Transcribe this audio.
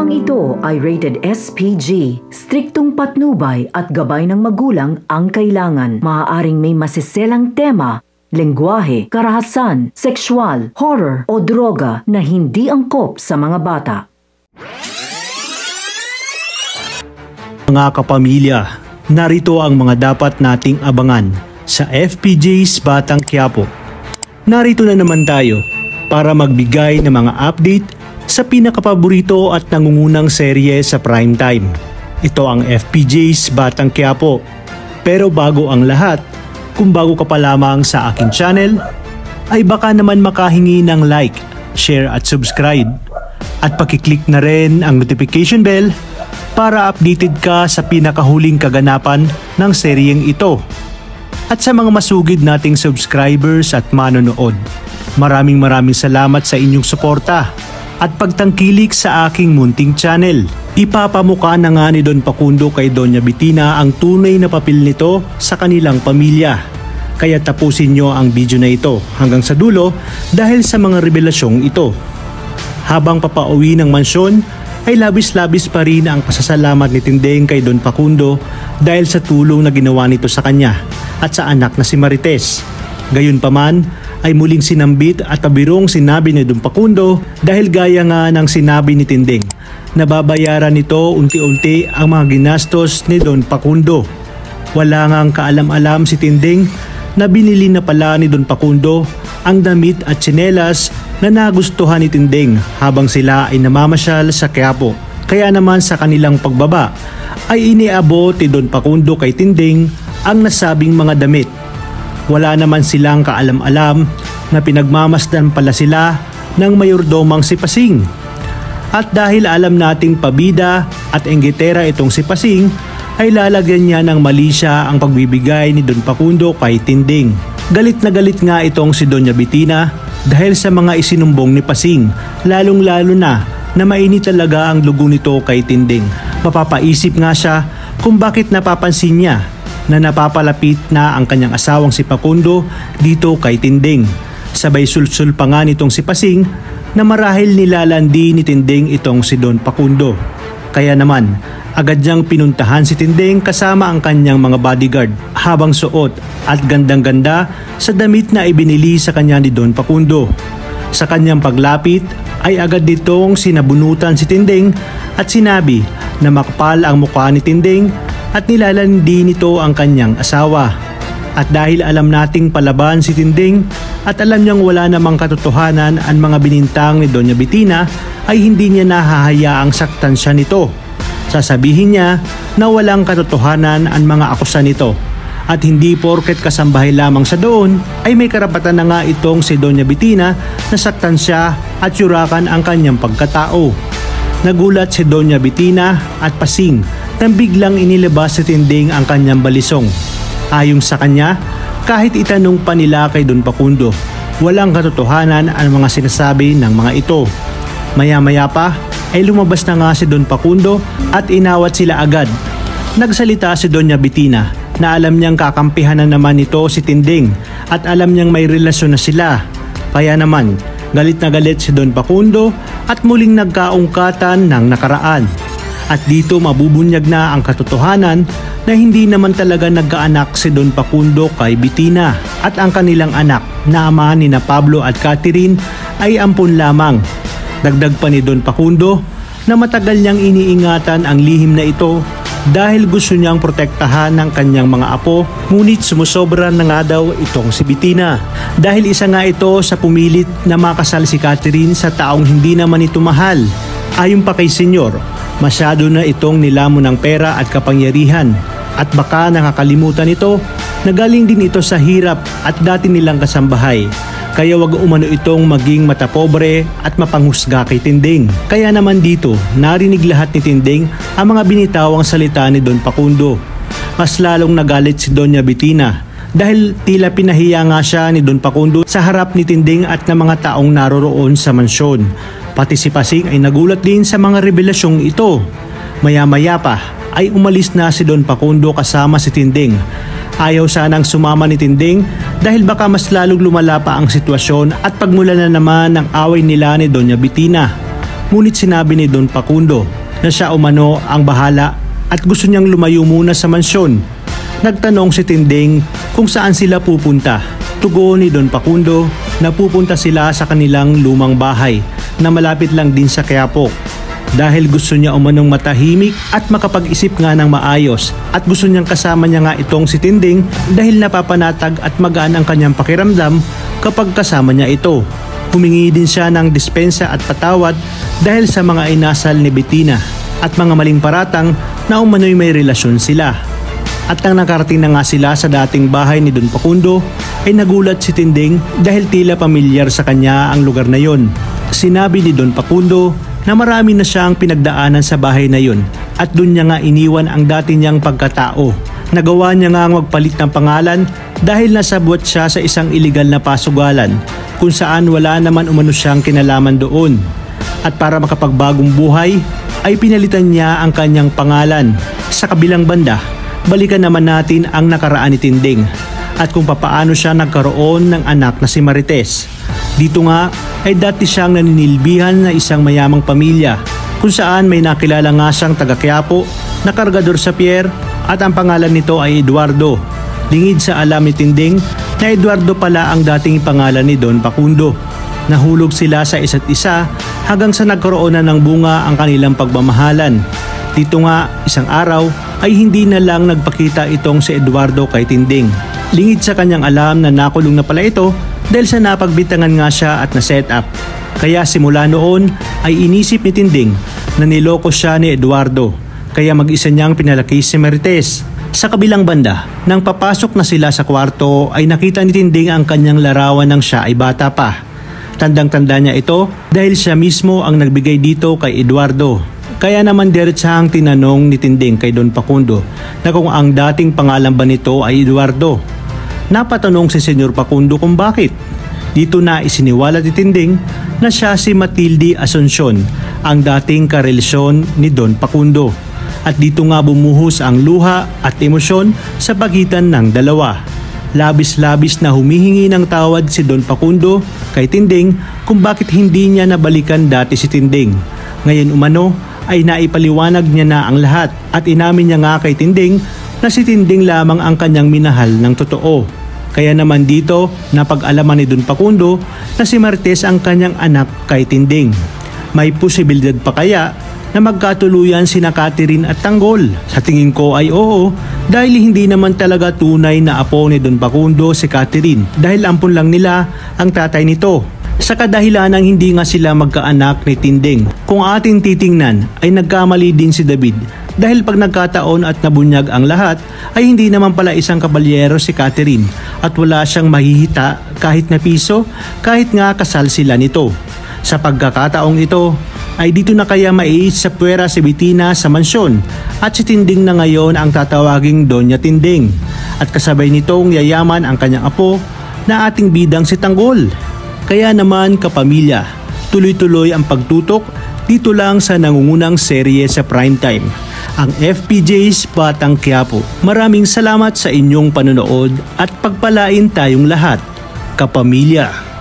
Programang ito ay rated SPG. Striktong patnubay at gabay ng magulang ang kailangan. Maaaring may masiselang tema, lengguwahe, karahasan, sexual, horror o droga na hindi angkop sa mga bata. Mga kapamilya, narito ang mga dapat nating abangan sa FPJ's Batang Quiapo. Narito na naman tayo para magbigay ng mga update sa pinakapaborito at nangungunang serye sa primetime. Ito ang FPJ's Batang Quiapo. Pero bago ang lahat, kung bago ka pa lamang sa aking channel, ay baka naman makahingi ng like, share at subscribe. At pakiclick na rin ang notification bell para updated ka sa pinakahuling kaganapan ng seryeng ito. At sa mga masugid nating subscribers at manonood, maraming salamat sa inyong suporta at pagtangkilik sa aking munting channel. Ipapamukha na nga ni Don Facundo kay Doña Bettina ang tunay na papel nito sa kanilang pamilya. Kaya tapusin nyo ang video na ito hanggang sa dulo dahil sa mga revelasyong ito. Habang papauwi ng mansyon, ay labis-labis pa rin ang pasasalamat ni Tindeng kay Don Facundo dahil sa tulong na ginawa nito sa kanya at sa anak na si Marites. Gayunpaman, ay muling sinambit at pabirong sinabi ni Don Facundo dahil gaya nga ng sinabi ni Tindeng, nababayaran nito unti-unti ang mga ginastos ni Don Facundo. Wala ngang kaalam-alam si Tindeng na binili na pala ni Don Facundo ang damit at tsinelas na nagustuhan ni Tindeng habang sila ay namamasyal sa Quiapo. Kaya naman sa kanilang pagbaba ay iniabot ni Don Facundo kay Tindeng ang nasabing mga damit. Wala naman silang kaalam-alam na pinagmamasdan pala sila ng mayordomang si Pasing. At dahil alam nating pabida at enggitera itong si Pasing, ay lalagyan niya ng mali siya ang pagbibigay ni Don Facundo kay Tindeng. Galit na galit nga itong si Doña Bettina dahil sa mga isinumbong ni Pasing, lalong-lalo na mainit talaga ang lugo nito kay Tindeng. Mapapaisip nga siya kung bakit napapansin niya na napapalapit na ang kanyang asawang si Facundo dito kay Tindeng. Sabay sulsul pa nga nitong si Pasing na marahil nilalandi ni Tindeng itong si Don Facundo. Kaya naman, agad niyang pinuntahan si Tindeng kasama ang kanyang mga bodyguard habang suot at gandang-ganda sa damit na ibinili sa kanya ni Don Facundo. Sa kanyang paglapit ay agad ditong sinabunutan si Tindeng at sinabi na makapal ang mukha ni Tindeng at nilalandi nito ang kanyang asawa. At dahil alam nating palaban si Tindeng at alam niyang wala namang katotohanan ang mga binintang ni Doña Bettina, ay hindi niya nahahayaang saktan siya nito. Sasabihin niya na walang katotohanan ang mga akusa nito. At hindi porket kasambahay lamang sa doon ay may karapatan na nga itong si Doña Bettina na saktan siya at yurakan ang kanyang pagkatao. Nagulat si Doña Bettina at Pasing nang biglang inilabas si Tindeng ang kanyang balisong. Ayon sa kanya, kahit itanong pa nila kay Don Facundo, walang katotohanan ang mga sinasabi ng mga ito. Maya-maya pa ay lumabas na nga si Don Facundo at inawat sila agad. Nagsalita si Doña Bettina na alam niyang kakampihan na naman ito si Tindeng at alam niyang may relasyon na sila. Kaya naman, galit na galit si Don Facundo at muling nagkaungkatan ng nakaraan. At dito mabubunyag na ang katotohanan na hindi naman talaga nagkaanak si Don Facundo kay Bettina at ang kanilang anak na ama ni na Pablo at Catherine ay ampun lamang. Dagdag pa ni Don Facundo na matagal niyang iniingatan ang lihim na ito dahil gusto niyang protektahan ng kanyang mga apo, ngunit sumusobra na nga daw itong si Bettina. Dahil isa nga ito sa pumilit na makasal si Catherine sa taong hindi naman ito mahal. Ayon pa kay Senyor, masyado na itong nilamon ng pera at kapangyarihan at baka nakakalimutan ito na galing din ito sa hirap at dati nilang kasambahay. Kaya wag umano itong maging matapobre at mapanghusga kay Tindeng. Kaya naman dito, narinig lahat ni Tindeng ang mga binitawang salita ni Don Facundo. Mas lalong nagalit si Doña Bettina dahil tila pinahiya nga siya ni Don Facundo sa harap ni Tindeng at ng mga taong naroroon sa mansyon. Pati si Pasing ay nagulat din sa mga revelasyong ito. Maya-maya pa ay umalis na si Don Facundo kasama si Tindeng. Ayaw sanang sumama ni Tindeng dahil baka mas lalong lumala pa ang sitwasyon at pagmula na naman ang away nila ni Doña Bettina. Ngunit sinabi ni Don Facundo na siya umano ang bahala at gusto niyang lumayo muna sa mansyon. Nagtanong si Tinding kung saan sila pupunta. Tugon ni Don Facundo na pupunta sila sa kanilang lumang bahay na malapit lang din sa Quiapo. Dahil gusto niya umanong matahimik at makapag-isip nga ng maayos at gusto niyang kasama niya nga itong si Tinding dahil napapanatag at magaan ang kanyang pakiramdam kapag kasama niya ito. Humingi din siya ng dispensa at patawad dahil sa mga inasal ni Bettina at mga maling paratang na umano'y may relasyon sila. At nang nakarating na nga sila sa dating bahay ni Don Facundo ay nagulat si Tinding dahil tila pamilyar sa kanya ang lugar na yon. Sinabi ni Don Facundo na marami na siyang pinagdaanan sa bahay na yun at doon niya nga iniwan ang dati niyang pagkatao. Nagawa niya nga ang magpalit ng pangalan dahil nasabwat siya sa isang iligal na pasugalan kung saan wala naman umano siyang kinalaman doon. At para makapagbagong buhay ay pinalitan niya ang kanyang pangalan. Sa kabilang banda, balikan naman natin ang nakaraan ni Tinding at kung papaano siya nagkaroon ng anak na si Marites. Dito nga ay dati siyang naninilbihan na isang mayamang pamilya kung saan may nakilala nga siyang taga Quiapo na kargador sa pier at ang pangalan nito ay Eduardo. Lingid sa alam ni Tinding na Eduardo pala ang dating pangalan ni Don Facundo. Nahulog sila sa isa't isa hanggang sa nagkaroon na ng bunga ang kanilang pagmamahalan. Dito nga isang araw ay hindi na lang nagpakita itong si Eduardo kay Tinding. Lingid sa kanyang alam na nakulong na pala ito dahil sa napagbitangan nga siya at na-set up. Kaya simula noon ay inisip ni Tinding na niloko siya ni Eduardo. Kaya mag-isa niyang pinalaki si Marites. Sa kabilang banda, nang papasok na sila sa kwarto ay nakita ni Tinding ang kanyang larawan ng siya ay bata pa. Tandang-tanda niya ito dahil siya mismo ang nagbigay dito kay Eduardo. Kaya naman diretsahang tinanong ni Tinding kay Don Facundo na kung ang dating pangalan ba nito ay Eduardo. Napatanong si Senyor Facundo kung bakit. Dito na isiniwala ni Tinding na siya si Matilde Asuncion, ang dating karelasyon ni Don Facundo. At dito nga bumuhos ang luha at emosyon sa pagitan ng dalawa. Labis-labis na humihingi ng tawad si Don Facundo kay Tinding kung bakit hindi niya nabalikan dati si Tinding. Ngayon umano ay naipaliwanag niya na ang lahat at inamin niya nga kay Tinding na si Tinding lamang ang kanyang minahal ng totoo. Kaya naman dito napag-alaman ni Don Facundo na si Marites ang kanyang anak kay Tinding. May posibilidad pa kaya na magkatuluyan sina Catherine at Tanggol? Sa tingin ko ay oo dahil hindi naman talaga tunay na apo ni Don Facundo si Catherine dahil ampun lang nila ang tatay nito. Sa kadahilanang hindi nga sila magkaanak ni Tinding. Kung ating titingnan ay nagkamali din si David dahil pag nagkataon at nabunyag ang lahat ay hindi naman pala isang kabalyero si Catherine at wala siyang mahihita kahit na piso kahit nga kasal sila nito. Sa pagkakataong ito ay dito na kaya maiis sa puwera si Bettina sa mansyon at si Tinding na ngayon ang tatawaging Doña Tinding at kasabay nitong yayaman ang kanyang apo na ating bidang si Tanggol. Kaya naman kapamilya, tuloy-tuloy ang pagtutok dito lang sa nangungunang serye sa primetime, ang FPJ's Batang Quiapo. Maraming salamat sa inyong panonood at pagpalain tayong lahat, kapamilya.